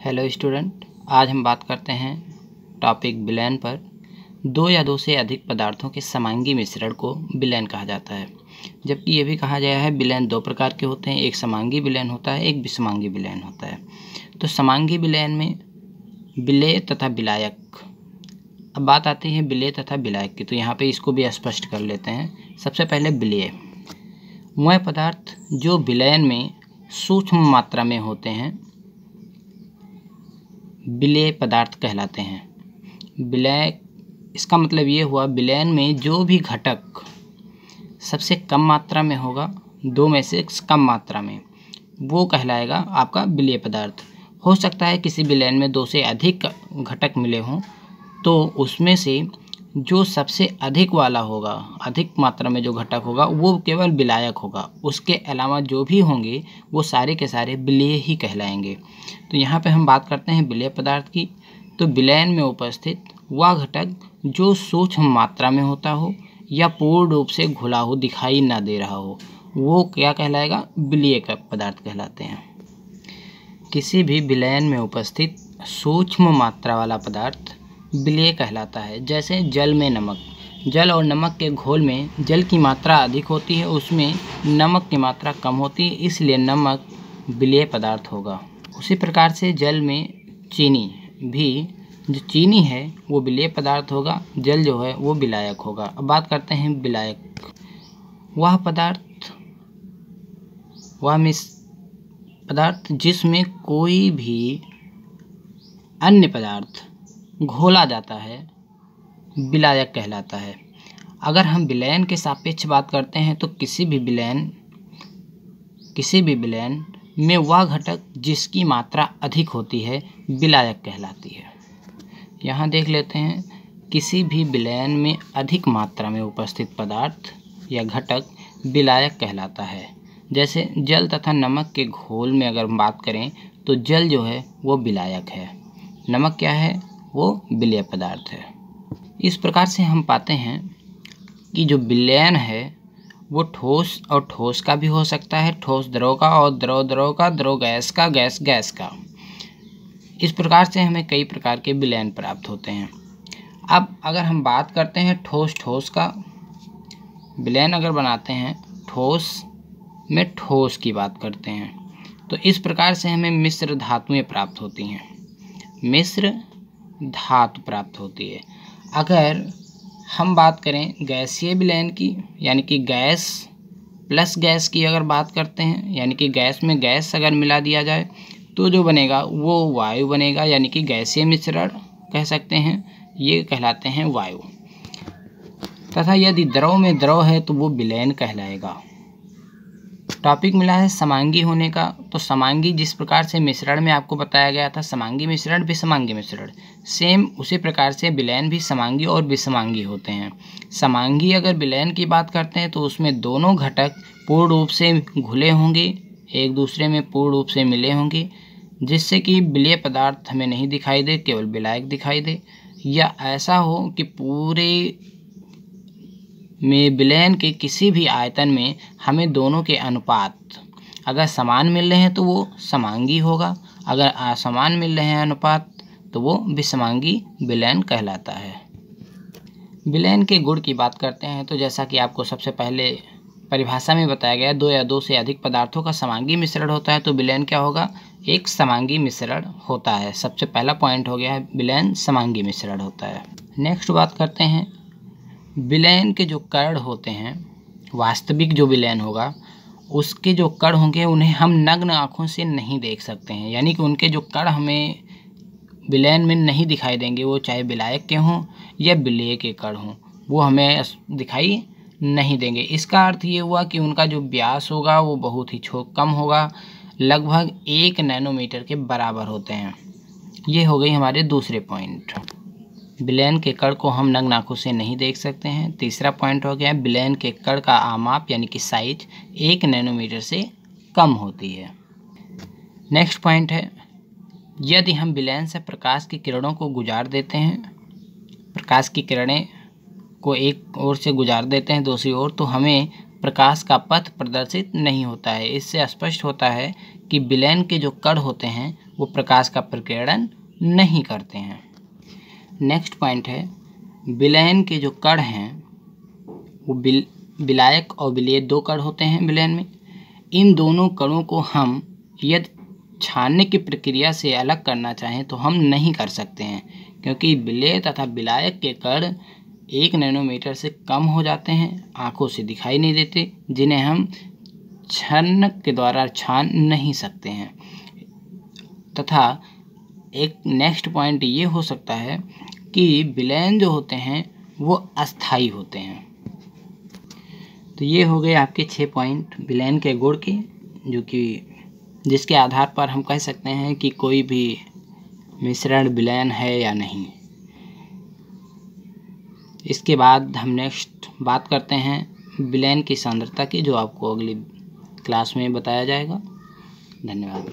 Hello student, आज हम बात करते हैं टॉपिक विलयन पर। दो या दो से अधिक पदार्थों के समांगी मिश्रण को विलयन कहा जाता है। जबकि ये भी कहा गया है विलयन दो प्रकार के होते हैं, एक समांगी विलयन होता है, एक विसमांगी विलयन होता है। तो समांगी विलयन में विलेय तथा विलायक। अब बात आती है विलेय तथा विलायक की, तो यहाँ पे इसको भी स्पष्ट कर लेते हैं। सबसे पहले विलेय, वह पदार्थ जो विलयन में सूक्ष्म मात्रा में होते हैं विलेय पदार्थ कहलाते हैं। विलेय, इसका मतलब ये हुआ विलयन में जो भी घटक सबसे कम मात्रा में होगा, दो में से कम मात्रा में, वो कहलाएगा आपका विलेय पदार्थ। हो सकता है किसी विलयन में दो से अधिक घटक मिले हों, तो उसमें से जो सबसे अधिक वाला होगा, अधिक मात्रा में जो घटक होगा, वो केवल विलायक होगा। उसके अलावा जो भी होंगे वो सारे के सारे विलेय ही कहलाएंगे। तो यहाँ पे हम बात करते हैं विलेय पदार्थ की। तो विलयन में उपस्थित वह घटक जो सूक्ष्म मात्रा में होता हो या पूर्ण रूप से घुला हो, दिखाई ना दे रहा हो, वो क्या कहलाएगा? विलेय पदार्थ कहलाते हैं। किसी भी विलयन में उपस्थित सूक्ष्म मात्रा वाला पदार्थ विलेय कहलाता है। जैसे जल में नमक, जल और नमक के घोल में जल की मात्रा अधिक होती है, उसमें नमक की मात्रा कम होती है, इसलिए नमक विलेय पदार्थ होगा। उसी प्रकार से जल में चीनी भी, जो चीनी है वो विलेय पदार्थ होगा, जल जो है वो विलायक होगा। अब बात करते हैं विलायक, वह पदार्थ, वह पदार्थ जिसमें कोई भी अन्य पदार्थ घोला जाता है विलायक कहलाता है। अगर हम विलयन के सापेक्ष बात करते हैं तो किसी भी विलयन में वह घटक जिसकी मात्रा अधिक होती है विलायक कहलाती है। यहाँ देख लेते हैं, किसी भी विलयन में अधिक मात्रा में उपस्थित पदार्थ या घटक विलायक कहलाता है। जैसे जल तथा नमक के घोल में अगर हम बात करें तो जल जो है वो विलायक है, नमक क्या है? वो विलेय पदार्थ है। इस प्रकार से हम पाते हैं कि जो विलयन है वो ठोस और ठोस का भी हो सकता है, ठोस द्रव का, और द्रव का, द्रव गैस का, गैस का। इस प्रकार से हमें कई प्रकार के विलयन प्राप्त होते हैं। अब अगर हम बात करते हैं ठोस का विलयन अगर बनाते हैं, ठोस में ठोस की बात करते हैं, तो इस प्रकार से हमें मिश्र धातुएं प्राप्त होती हैं, मिश्र धातु प्राप्त होती है। अगर हम बात करें गैसीय विलयन की, यानी कि गैस प्लस गैस की अगर बात करते हैं, यानी कि गैस में गैस अगर मिला दिया जाए तो जो बनेगा वो वायु बनेगा, यानी कि गैसीय मिश्रण कह सकते हैं, ये कहलाते हैं वायु। तथा यदि द्रव में द्रव है तो वो विलयन कहलाएगा। टॉपिक मिला है समांगी होने का। तो समांगी जिस प्रकार से मिश्रण में आपको बताया गया था, समांगी मिश्रण, विसमांगी मिश्रण, सेम उसी प्रकार से विलयन भी समांगी और विसमांगी होते हैं। समांगी अगर विलयन की बात करते हैं तो उसमें दोनों घटक पूर्ण रूप से घुले होंगे, एक दूसरे में पूर्ण रूप से मिले होंगे, जिससे कि विलेय पदार्थ हमें नहीं दिखाई दे, केवल विलायक दिखाई दे। या ऐसा हो कि पूरे में विलयन के किसी भी आयतन में हमें दोनों के अनुपात अगर समान मिल रहे हैं तो वो समांगी होगा, अगर असमान मिल रहे हैं अनुपात तो वो विसमांगी विलयन कहलाता है। विलयन के गुण की बात करते हैं तो जैसा कि आपको सबसे पहले परिभाषा में बताया गया, दो या दो से अधिक पदार्थों का समांगी मिश्रण होता है तो विलयन क्या होगा? एक समांगी मिश्रण होता है। सबसे पहला पॉइंट हो गया है, विलयन समांगी मिश्रण होता है। नेक्स्ट बात करते हैं, विलयन के जो कण होते हैं, वास्तविक जो विलयन होगा उसके जो कण होंगे उन्हें हम नग्न आँखों से नहीं देख सकते हैं, यानी कि उनके जो कण हमें विलयन में नहीं दिखाई देंगे, वो चाहे विलायक के हों या विलेय के कण हों, वो हमें दिखाई नहीं देंगे। इसका अर्थ ये हुआ कि उनका जो व्यास होगा वो बहुत ही कम होगा, लगभग 1 नैनोमीटर के बराबर होते हैं। ये हो गई हमारे दूसरे पॉइंट, विलयन के कण को हम नग्न आँखों से नहीं देख सकते हैं। तीसरा पॉइंट हो गया, विलयन के कण का आमाप यानी कि साइज 1 नैनोमीटर से कम होती है। नेक्स्ट पॉइंट है, यदि हम विलयन से प्रकाश की किरणों को गुजार देते हैं, प्रकाश की किरणें को एक ओर से गुजार देते हैं दूसरी ओर, तो हमें प्रकाश का पथ प्रदर्शित नहीं होता है। इससे स्पष्ट होता है कि विलयन के जो कण होते हैं वो प्रकाश का प्रकीर्णन नहीं करते हैं। नेक्स्ट पॉइंट है, विलयन के जो कण हैं वो विलायक और विलेय 2 कण होते हैं विलयन में। इन दोनों कणों को हम यदि छानने की प्रक्रिया से अलग करना चाहें तो हम नहीं कर सकते हैं, क्योंकि विलेय तथा विलायक के कण 1 नैनोमीटर से कम हो जाते हैं, आंखों से दिखाई नहीं देते, जिन्हें हम छन्न के द्वारा छान नहीं सकते हैं। तथा एक नेक्स्ट पॉइंट ये हो सकता है कि विलयन जो होते हैं वो अस्थायी होते हैं। तो ये हो गए आपके 6 पॉइंट विलयन के गुण के, जो कि जिसके आधार पर हम कह सकते हैं कि कोई भी मिश्रण विलयन है या नहीं। इसके बाद हम नेक्स्ट बात करते हैं विलयन की सांद्रता की, जो आपको अगली क्लास में बताया जाएगा। धन्यवाद।